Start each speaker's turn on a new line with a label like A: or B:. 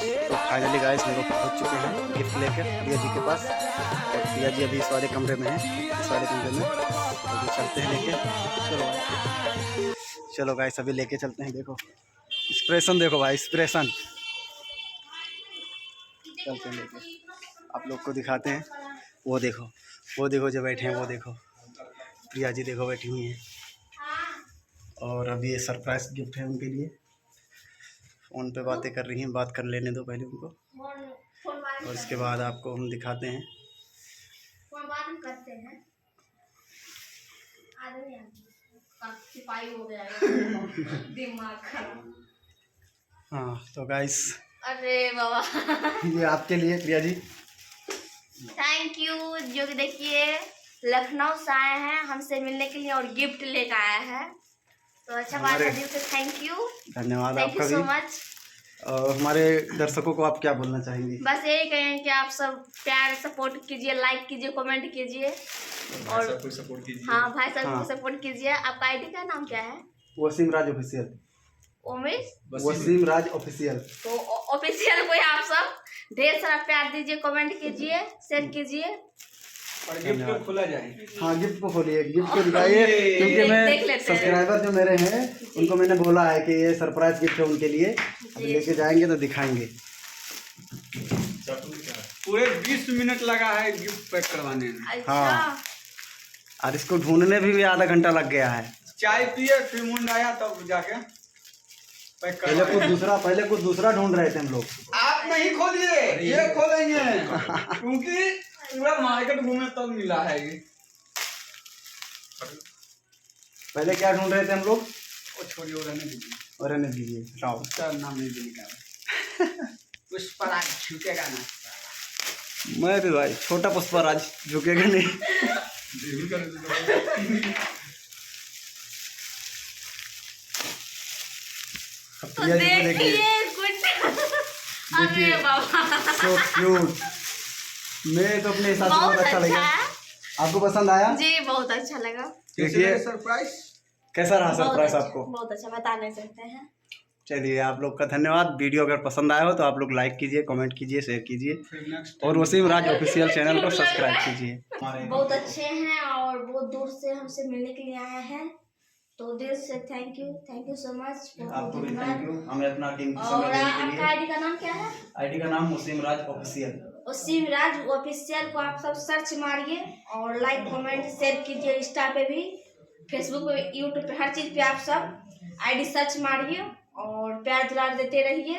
A: तो finally guys हम लोग पहुँच चुके हैं गिफ्ट लेकर प्रिया जी के पास। और प्रिया जी अभी इस वाले कमरे में हैं, इस वाले कमरे में अभी चलते हैं लेके। चलो चलो गाइस अभी लेके चलते हैं। देखो एक्सप्रेशन देखो भाई, एक्सप्रेशन। चलते हैं लेके, आप लोग को दिखाते हैं। वो देखो जो बैठे हैं, वो देखो प्रिया जी देखो बैठी हुई हैं। और अभी ये सरप्राइज गिफ्ट है उनके लिए। फ़ोन पे बातें कर रही हैं, बात कर लेने दो पहले उनको, और इसके बाद आपको हम दिखाते हैं। हाँ तो गाइस,
B: अरे बाबा
A: ये आपके लिए प्रिया जी।
B: Thank you. जो कि देखिए लखनऊ से आए हैं हमसे मिलने के लिए और गिफ्ट लेकर आया है, तो अच्छा बात है। दिल से थैंक यू,
A: धन्यवाद
B: थैंक
A: आपका
B: यू सो
A: भी।
B: मच।
A: और हमारे दर्शकों को आप क्या बोलना चाहेंगे?
B: बस यही कहें कि आप सब प्यार सपोर्ट कीजिए, लाइक कीजिए, कमेंट कीजिए और
C: सबको सपोर्ट कीजिए।
B: हाँ भाई साहब
A: हाँ।
B: को सपोर्ट कीजिए। आपका आईडी का नाम क्या है?
A: वसीम राज ऑफिशियल।
B: उमेश
A: वसीम राज ऑफिशियल।
B: तो ऑफिशियल को आप सब ढेर सारा प्यार दीजिए, कमेंट कीजिए, शेयर कीजिए
C: और गिफ्ट को खोला जाए।
A: हाँ गिफ्ट को खोलिए, गिफ्ट को दिखाइए, क्योंकि
B: देख
A: मैं
B: लेते हैं।
A: सब्सक्राइबर जो मेरे हैं उनको मैंने बोला है कि ये सरप्राइज गिफ्ट है उनके लिए। अभी लेके जाएंगे तो दिखाएंगे।
C: पूरे 20 मिनट लगा है गिफ्ट पैक करवाने में।
B: अच्छा
A: हाँ। और इसको ढूंढने भी आधा घंटा लग गया है।
C: चाय पिए फिर मुंड आया तब जाके पैक
A: पहले
C: करवाया।
A: कुछ दूसरा ढूंढ रहे थे हम लोग।
C: आप नहीं खोलिए, ये खोलेंगे क्योंकि पूरा मार्केट घूमे तब मिला है ये।
A: पहले क्या ढूंढ रहे थे हम लोग?
C: वो छोड़िए, वो रहने दीजिए,
A: और रहने दीजिए, हटाओ।
C: उसका नाम नहीं देने का। पुष्पराज झुकेगा ना।
A: मैं भी भाई छोटा पुष्पराज झुकेगा नहीं। अब
B: तो
A: प्रिया जी को देखिए,
B: देखिए कुछ अरे बाबा
A: सो क्यूट। मैं तो अपने हिसाब से बहुत अच्छा लगा।
B: है
A: आपको पसंद आया?
B: जी, बहुत अच्छा लगा।
A: देखिए
C: सरप्राइज
A: कैसा रहा
B: बहुत
A: सरप्राइज
B: अच्छा,
A: आपको?
B: बहुत अच्छा, बता नहीं सकते हैं।
A: चलिए आप लोग का धन्यवाद। वीडियो अगर पसंद आया हो तो आप लोग लाइक कीजिए, कमेंट कीजिए, शेयर कीजिए और वसीम राज ऑफिशियल चैनल को सब्सक्राइब कीजिए।
B: बहुत अच्छे हैं और बहुत दूर से हमसे मिलने के लिए आए हैं, तो दिल से थैंक यू सो मच।
A: आपको भी थैंक यू, हमें अपना टीम की
B: और
A: समय देने के
B: आपका
A: लिए।
B: आईडी का नाम क्या है?
A: आईडी का नाम वसीम राज ऑफिशियल।
B: वसीम राज ऑफिशियल को आप सब सर्च मारिए और लाइक कमेंट शेयर कीजिए। इंस्टा पे भी, फेसबुक पे, यूट्यूब पे, हर चीज़ पे आप सब आईडी सर्च मारिए और प्यार दुलार देते रहिए।